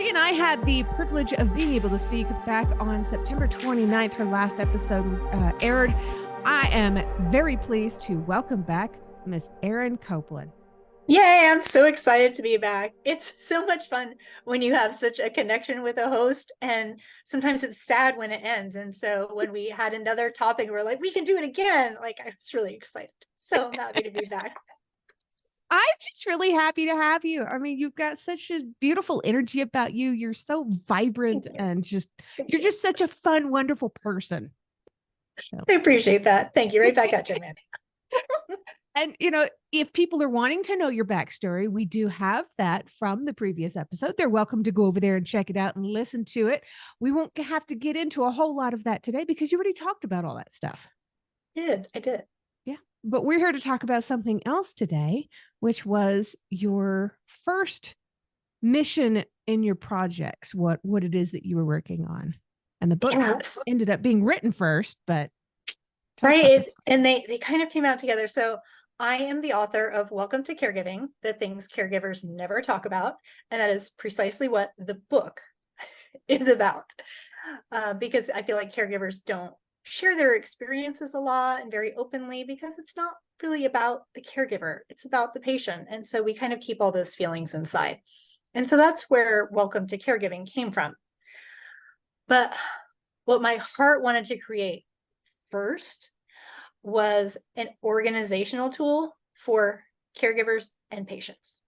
She and I had the privilege of being able to speak back on September 29th. Her last episode aired. I am very pleased to welcome back Miss Erin Copelan. Yay, I'm so excited to be back. It's so much fun when you have such a connection with a host, and sometimes it's sad when it ends. And so when we had another topic, we're like, we can do it again. Like, I was really excited. So I'm happy to be back. I'm just really happy to have you. I mean, you've got such a beautiful energy about you. You're so vibrant and you're just such a fun, wonderful person. So. I appreciate that. Thank you. Right back at you, man. And, you know, if people are wanting to know your backstory, we do have that from the previous episode. They're welcome to go over there and check it out and listen to it. We won't have to get into a whole lot of that today because you already talked about all that stuff. I did. Yeah. But we're here to talk about something else today, which was your first mission in your projects, what it is that you were working on. And the book ended up being written first, but right. And they kind of came out together. So I am the author of Welcome to Caregiving, the things caregivers never talk about. And that is precisely what the book is about. Because I feel like caregivers don't share their experiences a lot and very openly, because it's not really about the caregiver, it's about the patient. And so we kind of keep all those feelings inside. And so that's where Welcome to Caregiving came from. But what my heart wanted to create first was an organizational tool for caregivers and patients.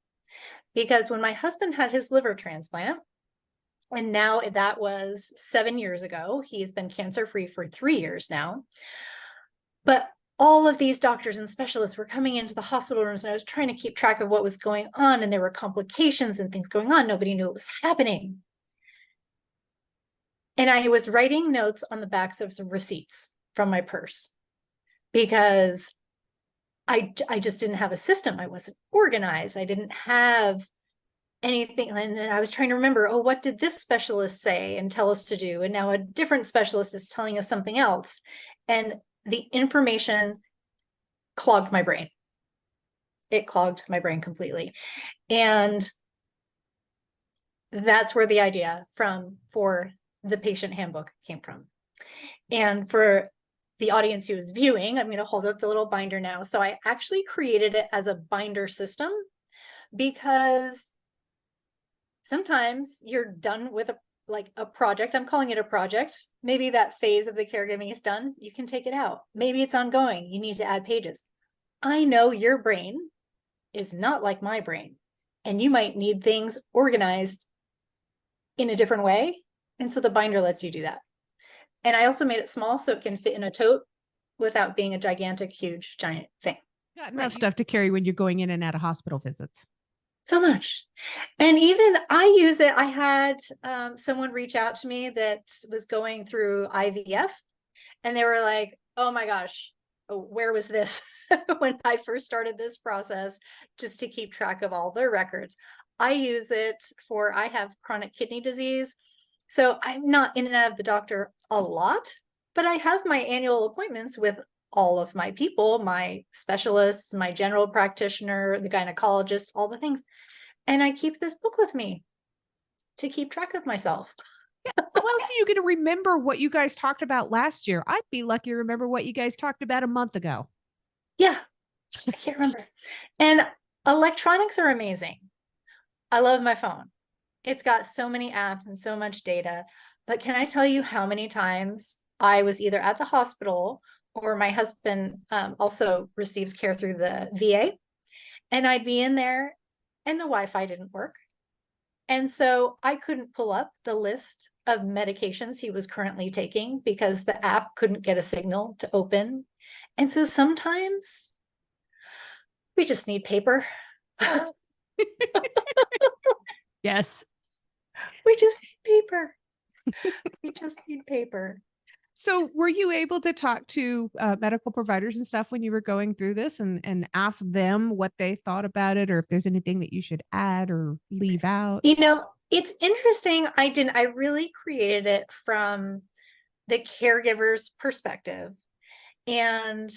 Because when my husband had his liver transplant, and now that was 7 years ago, he's been cancer-free for 3 years now. But all of these doctors and specialists were coming into the hospital rooms, and I was trying to keep track of what was going on, and there were complications and things going on. Nobody knew what was happening. And I was writing notes on the backs of some receipts from my purse because I just didn't have a system. I wasn't organized. I didn't have anything. And then I was trying to remember, oh, what did this specialist say and tell us to do? And now a different specialist is telling us something else. And the information clogged my brain. It clogged my brain completely. And that's where the idea for the patient handbook came from. And for the audience who is viewing, I'm going to hold up the little binder now. So I actually created it as a binder system because sometimes you're done with a project. I'm calling it a project. Maybe that phase of the caregiving is done. You can take it out. Maybe it's ongoing. You need to add pages. I know your brain is not like my brain, and you might need things organized in a different way. And so the binder lets you do that. And I also made it small so it can fit in a tote without being a gigantic, huge, giant thing. Got enough stuff to carry when you're going in and out of hospital visits. So much. And even I use it. I had someone reach out to me that was going through IVF, and they were like, oh my gosh, where was this when I first started this process, just to keep track of all their records. I use it I have chronic kidney disease. So I'm not in and out of the doctor a lot, but I have my annual appointments with all of my people, my specialists, my general practitioner, the gynecologist, all the things. And I keep this book with me to keep track of myself. Yeah. How else are you going to remember what you guys talked about last year? I'd be lucky to remember what you guys talked about a month ago. Yeah, I can't remember. And electronics are amazing. I love my phone. It's got so many apps and so much data. But can I tell you how many times I was either at the hospital, or my husband also receives care through the VA, and I'd be in there and the Wi-Fi didn't work. And so I couldn't pull up the list of medications he was currently taking because the app couldn't get a signal to open. And so sometimes we just need paper. Yes. We just need paper. We just need paper. So were you able to talk to medical providers and stuff when you were going through this and ask them what they thought about it, or if there's anything that you should add or leave out? You know, it's interesting. I really created it from the caregiver's perspective. And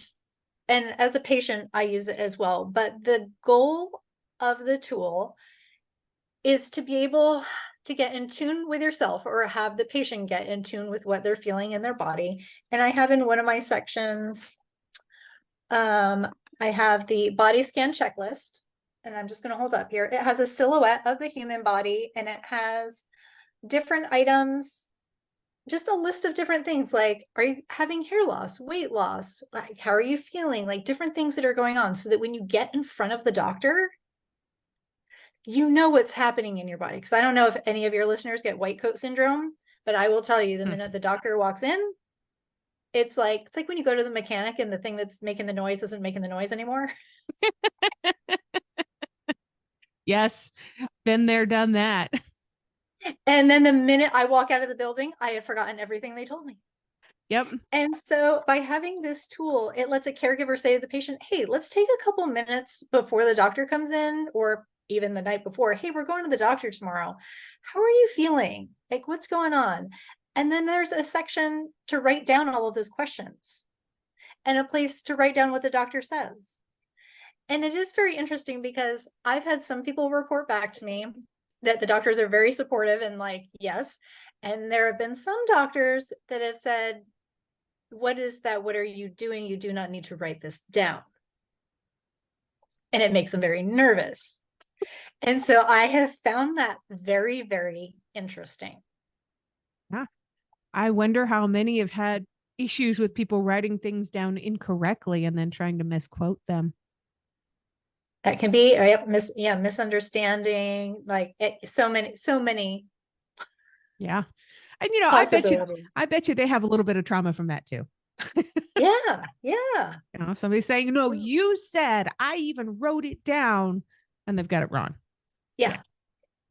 as a patient, I use it as well. But the goal of the tool is to be able to get in tune with yourself or have the patient get in tune with what they're feeling in their body. And I have in one of my sections, I have the body scan checklist, and I'm just going to hold up here. It has a silhouette of the human body, and it has different items, just a list of different things like, are you having hair loss, weight loss? Like, how are you feeling? Like different things that are going on, so that when you get in front of the doctor, you know what's happening in your body. Because I don't know if any of your listeners get white coat syndrome, but I will tell you, the minute the doctor walks in, it's like when you go to the mechanic and the thing that's making the noise isn't making the noise anymore. Yes, been there, done that. And then the minute I walk out of the building, I have forgotten everything they told me. Yep. And so by having this tool, it lets a caregiver say to the patient, hey, let's take a couple minutes before the doctor comes in, or even the night before. Hey, we're going to the doctor tomorrow. How are you feeling? Like, what's going on? And then there's a section to write down all of those questions and a place to write down what the doctor says. And it is very interesting because I've had some people report back to me that the doctors are very supportive and like, yes. And there have been some doctors that have said, what is that? What are you doing? You do not need to write this down. And it makes them very nervous. And so I have found that very, very interesting. Yeah. I wonder how many have had issues with people writing things down incorrectly and then trying to misquote them. That can be misunderstanding, like so many Yeah. And possibilities. I bet you they have a little bit of trauma from that too. Yeah, yeah. Somebody saying, no, you said, I even wrote it down, and they've got it wrong. Yeah,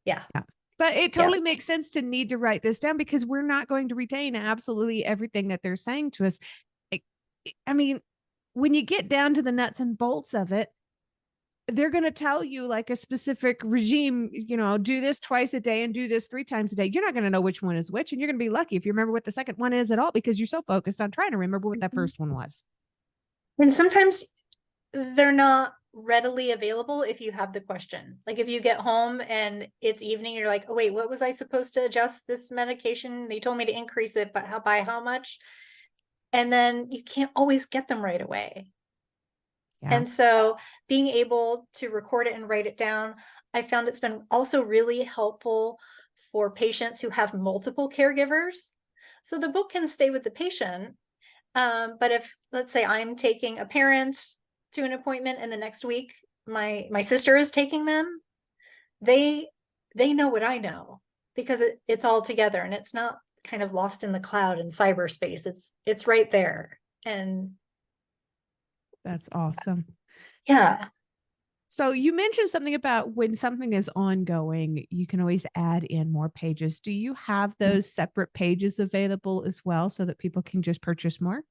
yeah. Yeah. But it Yeah. totally makes sense to need to write this down because we're not going to retain absolutely everything that they're saying to us. I mean, when you get down to the nuts and bolts of it, they're going to tell you like a specific regime, do this twice a day and do this 3 times a day. You're not going to know which one is which. And you're going to be lucky if you remember what the second one is at all, because you're so focused on trying to remember what that first one was. And sometimes they're not readily available if you have the question. Like if you get home and it's evening, you're like, oh, wait, what was I supposed to adjust this medication? They told me to increase it, but by how much? And then you can't always get them right away. Yeah. And so being able to record it and write it down, I found it's been also really helpful for patients who have multiple caregivers. So the book can stay with the patient. But if, let's say, I'm taking a parent to an appointment and the next week my sister is taking them, they know what I know because it's all together and it's not kind of lost in the cloud in cyberspace. It's right there. And That's awesome. yeah. So you mentioned something about when something is ongoing, you can always add in more pages. Do you have those separate pages available as well so that people can just purchase more?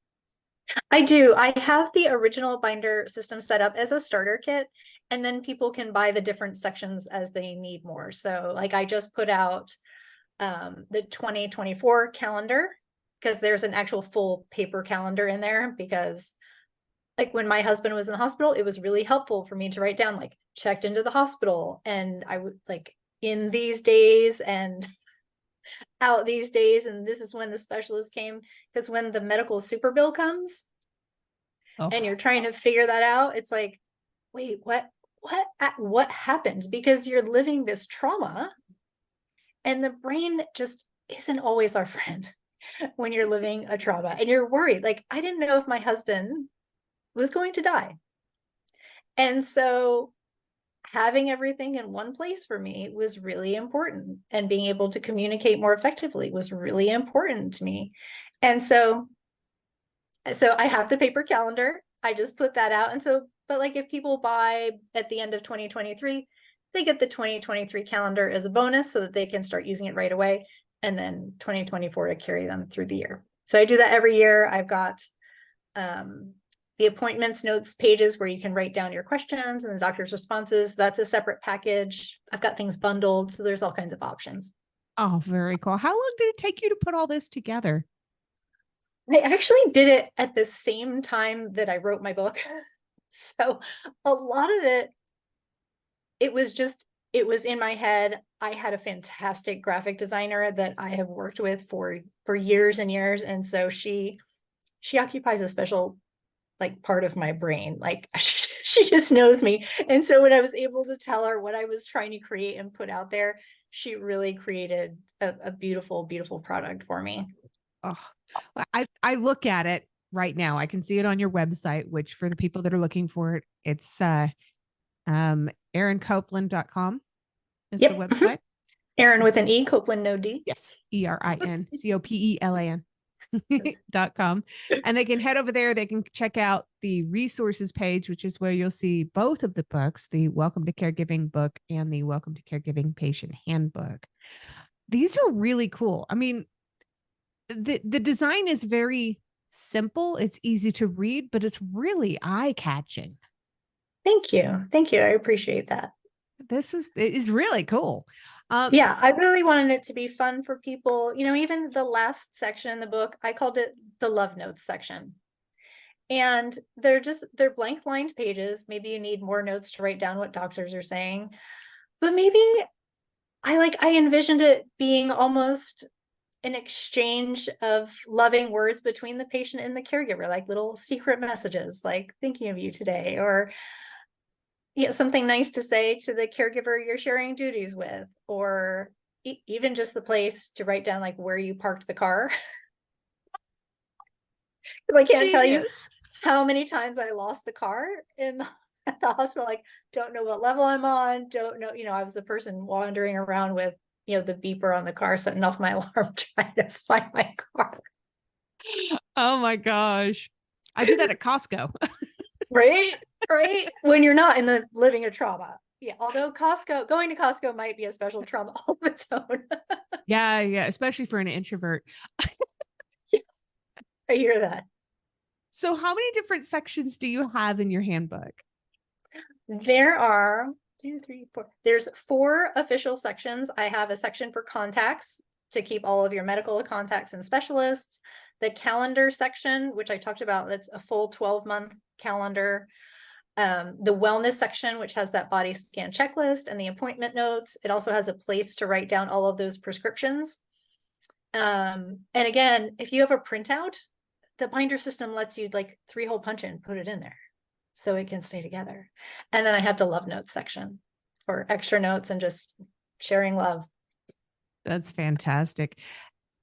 I do. I have the original binder system set up as a starter kit, and then people can buy the different sections as they need more. So like I just put out the 2024 calendar because there's an actual full paper calendar in there, because like when my husband was in the hospital, it was really helpful for me to write down like checked into the hospital and I would like in these days and out these days, and this is when the specialist came, because when the medical super bill comes and you're trying to figure that out, it's like, wait, what happened? Because you're living this trauma and the brain just isn't always our friend when you're living a trauma and you're worried. Like I didn't know if my husband was going to die. And so having everything in one place for me was really important, and being able to communicate more effectively was really important to me. And so I have the paper calendar. I just put that out. And so, but like if people buy at the end of 2023, they get the 2023 calendar as a bonus so that they can start using it right away. And then 2024 to carry them through the year. So I do that every year. I've got the appointments notes pages where you can write down your questions and the doctor's responses. That's a separate package. I've got things bundled. So there's all kinds of options. Oh, very cool. How long did it take you to put all this together? I actually did it at the same time that I wrote my book. So a lot of it was just it was in my head. I had a fantastic graphic designer that I have worked with for years and years. And so she occupies a special like part of my brain. Like she just knows me. And so when I was able to tell her what I was trying to create and put out there, she really created a beautiful, beautiful product for me. Oh, I look at it right now. I can see it on your website, which for the people that are looking for it, it's erincopelan.com is the Yep. website. Erin with an E, Copeland, no D. Yes, ErinCopelan.com. And they can head over there. They can check out the resources page, which is where you'll see both of the books, the Welcome to Caregiving book and the Welcome to Caregiving Patient Handbook. These are really cool. I mean, the design is very simple. It's easy to read, but it's really eye-catching. Thank you. Thank you. I appreciate that. It is really cool. Yeah, I really wanted it to be fun for people. You know, even the last section in the book, I called it the love notes section. And they're blank lined pages. Maybe you need more notes to write down what doctors are saying. But maybe I envisioned it being almost an exchange of loving words between the patient and the caregiver, like little secret messages, like thinking of you today, or something nice to say to the caregiver you're sharing duties with, or even just the place to write down like where you parked the car. Because I can't tell you Genius. how many times I lost the car at the hospital, like don't know what level I'm on, don't know, I was the person wandering around with, the beeper on the car, setting off my alarm, trying to find my car. Oh my gosh. I do that at Costco. Right? Right? When you're not in the living a trauma. Yeah. Although going to Costco might be a special trauma all of its own. Yeah, yeah, especially for an introvert. I hear that. So how many different sections do you have in your handbook? There are 2, 3, 4. There's 4 official sections. I have a section for contacts to keep all of your medical contacts and specialists. The calendar section, which I talked about, that's a full 12-month calendar. The wellness section, which has that body scan checklist and the appointment notes. It also has a place to write down all of those prescriptions. And again, if you have a printout, the binder system lets you like 3-hole punch it and put it in there so it can stay together. And then I have the love notes section for extra notes and just sharing love. That's fantastic.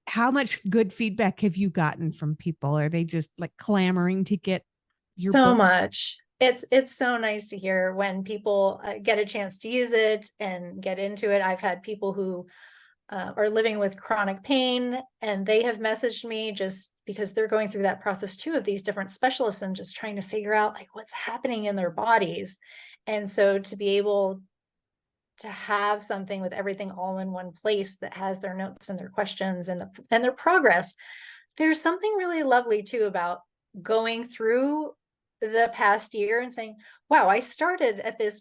How much good feedback have you gotten from people? Are they just like clamoring to get your So book? much. It's so nice to hear when people get a chance to use it and get into it. I've had people who are living with chronic pain, and they have messaged me just because they're going through that process too, of these different specialists and just trying to figure out like what's happening in their bodies. And so to be able to have something with everything all in one place that has their notes and their questions and their progress, there's something really lovely too about going through the past year and saying, wow, I started at this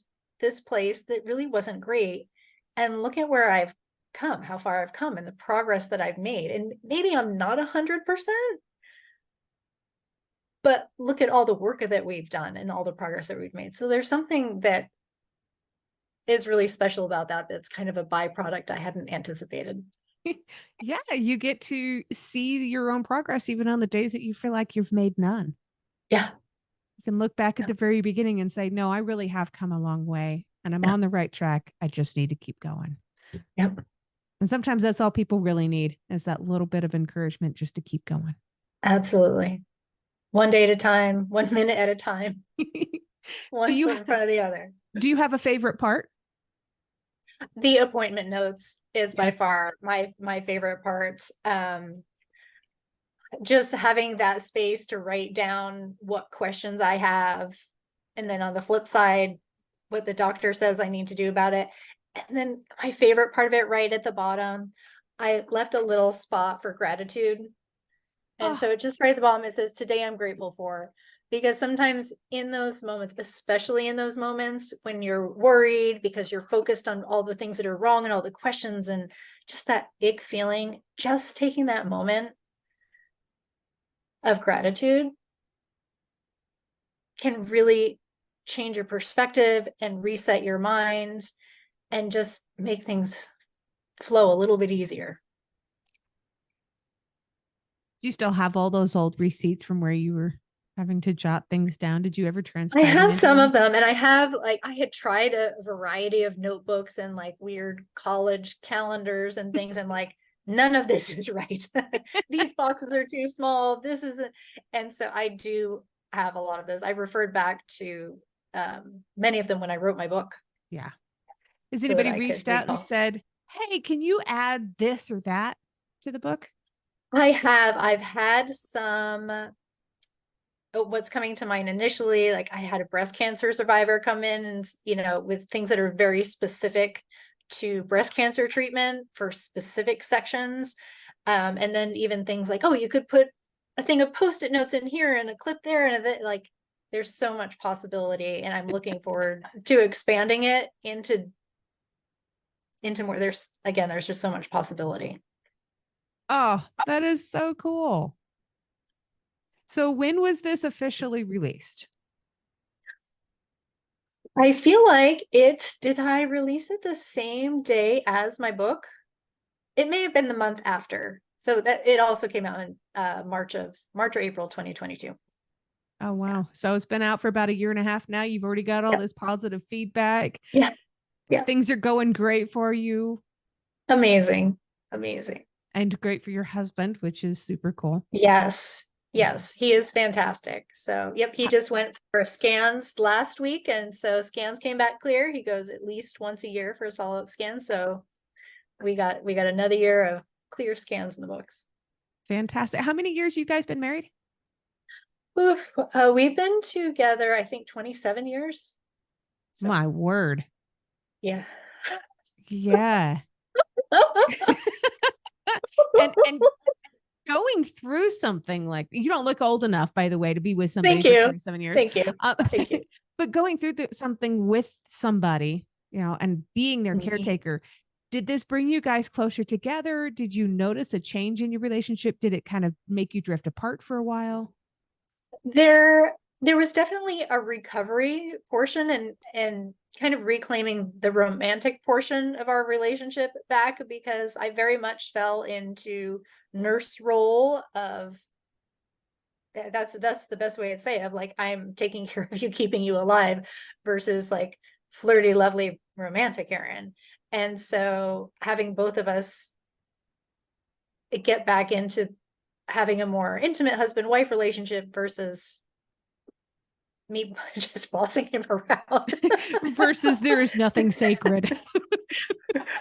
place that really wasn't great, and look at where I've come, how far I've come, and the progress that I've made. And maybe I'm not 100%, but look at all the work that we've done and all the progress that we've made. So there's something that is really special about that. That's kind of a byproduct I hadn't anticipated. Yeah, you get to see your own progress even on the days that you feel like you've made none. Yeah. You can look back at Yeah. the very beginning and say, no, I really have come a long way and I'm Yeah. on the right track. I just need to keep going. Yep. And sometimes that's all people really need is that little bit of encouragement just to keep going. Absolutely. One day at a time, 1 minute at a time, do one you foot in front of the other. do you have a favorite part? The appointment notes is Yeah. by far my favorite part. Just having that space to write down what questions I have, and then on the flip side, what the doctor says I need to do about it. And then my favorite part of it, right at the bottom, I left a little spot for gratitude. And Oh, so it just right at the bottom, it says, today I'm grateful for. Because sometimes in those moments, especially in those moments when you're worried because you're focused on all the things that are wrong and all the questions and just that ick feeling, just taking that moment of gratitude can really change your perspective and reset your mind. and just make things flow a little bit easier. Do you still have all those old receipts from where you were having to jot things down? Did you ever I transcribe them have into some of one? them, and I have like I had tried a variety of notebooks and like weird college calendars and things. I'm like, none of this is right. These boxes are too small. This isn't. And so I do have a lot of those. I referred back to many of them when I wrote my book Yeah. Has so that anybody I could reached out and recall. said, "Hey, can you add this or that to the book?" I've had some. What's coming to mind initially, like I had a breast cancer survivor come in and, with things that are very specific to breast cancer treatment for specific sections. And then even things like, oh, you could put a thing of post-it notes in here and a clip there and like there's so much possibility, and I'm looking forward to expanding it into more. There's just so much possibility. Oh, that is so cool. So when was this officially released? I feel like did I release it the same day as my book? It may have been the month after. So that it also came out in March or April 2022. Oh, Yeah. wow. So it's been out for about a year and a half now. You've already got all Yep. this positive feedback. Yeah. Yeah. Things are going great for you Amazing. Amazing. and great for your husband, which is super cool. Yes. Yeah. Yes. He is fantastic. So, yep, he just went for scans last week. And so scans came back clear. He goes at least once a year for his follow-up scans. So we got another year of clear scans in the books. Fantastic. How many years you guys been married? Oof. We've been together, I think, 27 years. So, My word. yeah. Yeah. And going through something like, you don't look old enough, by the way, to be with somebody Thank for you. 27 years. Thank you. Thank you. But going through something with somebody, and being their Mhm. caretaker, did this bring you guys closer together? Did you notice a change in your relationship? Did it kind of make you drift apart for a while? There was definitely a recovery portion, and kind of reclaiming the romantic portion of our relationship back, because I very much fell into nurse role of that's the best way to say it, of like I'm taking care of you, keeping you alive, versus like flirty, lovely, romantic Erin. And so having both of us get back into having a more intimate husband-wife relationship versus me just bossing him around. Versus there is nothing sacred.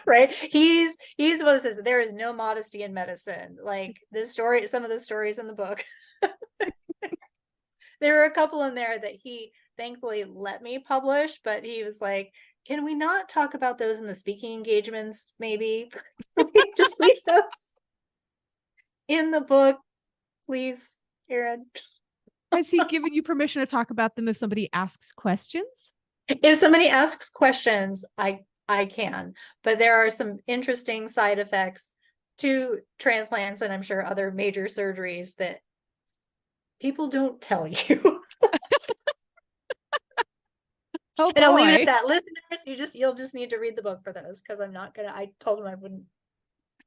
Right, he's the one that says there is no modesty in medicine. Like this story, some of the stories in the book, there were a couple in there that he thankfully let me publish, but he was like, can we not talk about those in the speaking engagements, maybe? Just leave those in the book, please, Erin. Has he given you permission to talk about them if somebody asks questions? If somebody asks questions, I can, but there are some interesting side effects to transplants, and I'm sure other major surgeries that people don't tell you. Oh And I'll leave it at boy. that. Listeners, you'll just need to read the book for those, because I told them I wouldn't.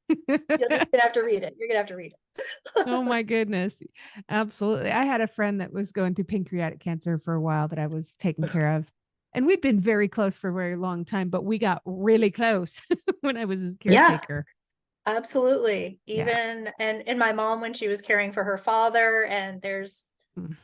You're just gonna have to read it. You're gonna have to read Oh it. my goodness. Absolutely. I had a friend that was going through pancreatic cancer for a while that I was taking care of. And we'd been very close for a very long time, but we got really close when I was his Yeah, caretaker. absolutely. Yeah. Even and my mom when she was caring for her father, and Mm.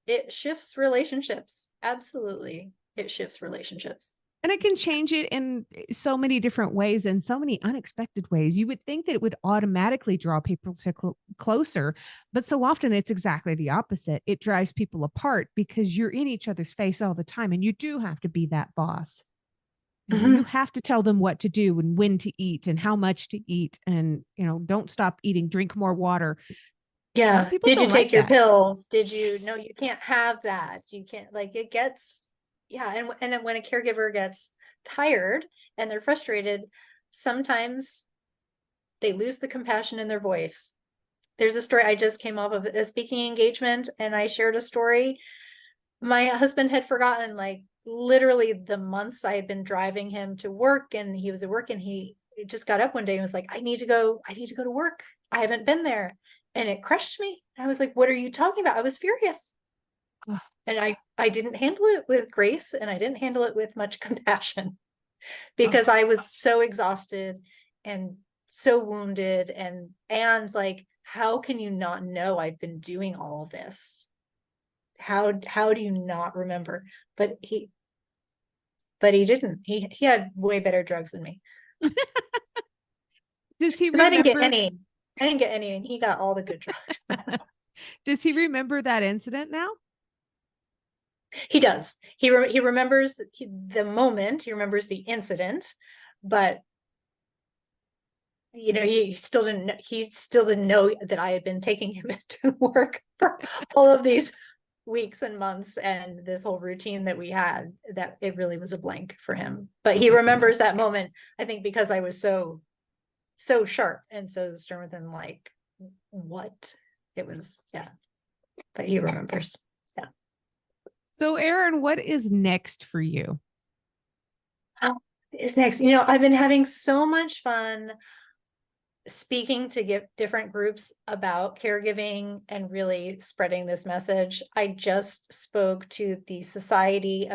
it shifts relationships. Absolutely. It shifts relationships. And it can change it in so many different ways and so many unexpected ways. You would think that it would automatically draw people closer, but so often it's exactly the opposite. It drives people apart because you're in each other's face all the time, and you do have to be that boss. You Mhm. have to tell them what to do and when to eat and how much to eat, and don't stop eating, drink more water. A lot of Yeah. people Did you don't like take your that. pills? Did you no, Yes. you can't have that. You can't, like, it gets, yeah, and then when a caregiver gets tired and they're frustrated, sometimes they lose the compassion in their voice. There's a story, I just came off of a speaking engagement and I shared a story. My husband had forgotten like literally the months I had been driving him to work, and he was at work, and he just got up one day and was like, I need to go to work. I haven't been there. And it crushed me. I was like, what are you talking about? I was furious. Ugh. And I didn't handle it with grace, and I didn't handle it with much compassion Oh, because I was so exhausted and so wounded, and like, how can you not know I've been doing all of this? How do you not remember? But he didn't. He had way better drugs than me. does he Because I didn't get remember? any. I didn't get any, and he got all the good drugs. Does he remember that incident now? He does. He remembers the moment. He remembers the incident, but he still didn't. He still didn't know that I had been taking him into work for all of these weeks and months, and this whole routine that we had. That it really was a blank for him. But he remembers that moment. I think because I was so sharp and so stern with him, like what it was. Yeah, but he remembers. Yeah. So, Erin, what is next for you? Is next. I've been having so much fun speaking to different groups about caregiving and really spreading this message. I just spoke to the Society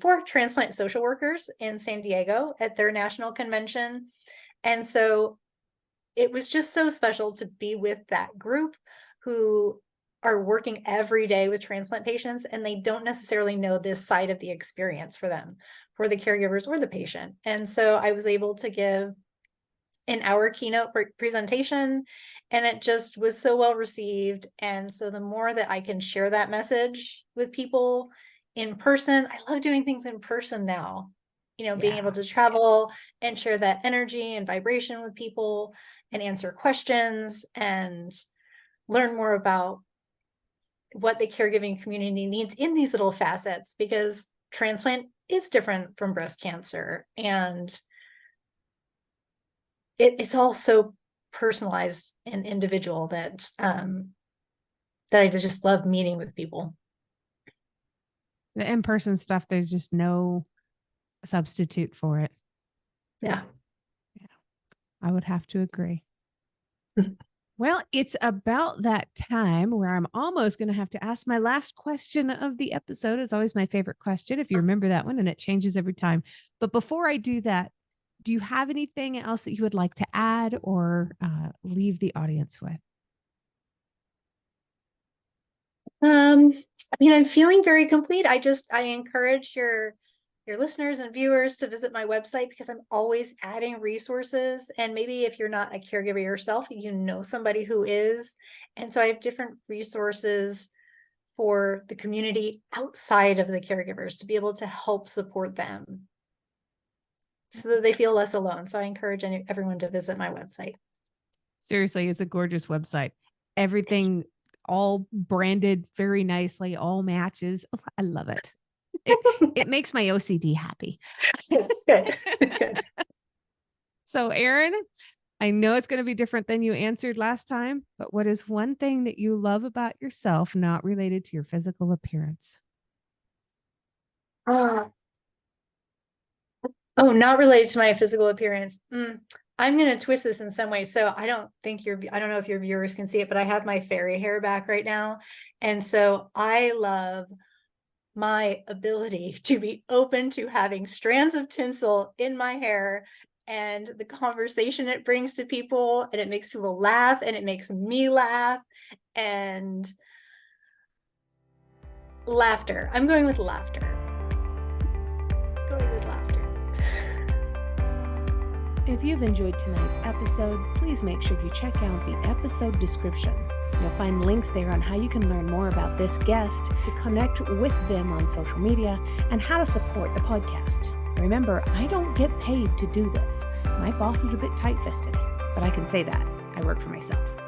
for Transplant Social Workers in San Diego at their national convention. And so it was just so special to be with that group who are working every day with transplant patients, and they don't necessarily know this side of the experience for them, for the caregivers or the patient. And so I was able to give an hour keynote presentation, and it just was so well received. And so the more that I can share that message with people in person, I love doing things in person now, being able to travel and share that energy and vibration with people and answer questions and learn more about what the caregiving community needs in these little facets, because transplant is different from breast cancer, and it's all so personalized and individual that I just love meeting with people. The in-person stuff, there's just no substitute for it. Yeah. I would have to agree. Well, it's about that time where I'm almost going to have to ask my last question of the episode. It's always my favorite question, if you remember that one, and it changes every time. But before I do that, do you have anything else that you would like to add or leave the audience with? I'm feeling very complete. I encourage your listeners and viewers to visit my website, because I'm always adding resources. And maybe if you're not a caregiver yourself, somebody who is. And so I have different resources for the community outside of the caregivers to be able to help support them so that they feel less alone. So I encourage everyone to visit my website. Seriously, it's a gorgeous website. Everything all branded very nicely, all matches. Oh, I love it. It makes my OCD happy. Good. Good. So, Erin, I know it's going to be different than you answered last time, but what is one thing that you love about yourself not related to your physical appearance? Not related to my physical appearance. I'm going to twist this in some way. So I don't know if your viewers can see it, but I have my fairy hair back right now. And so I love my ability to be open to having strands of tinsel in my hair, and the conversation it brings to people, and it makes people laugh, and it makes me laugh, and laughter. I'm going with laughter. If you've enjoyed tonight's episode, please make sure you check out the episode description. You'll find links there on how you can learn more about this guest, to connect with them on social media, and how to support the podcast. Remember, I don't get paid to do this. My boss is a bit tight-fisted, but I can say that. I work for myself.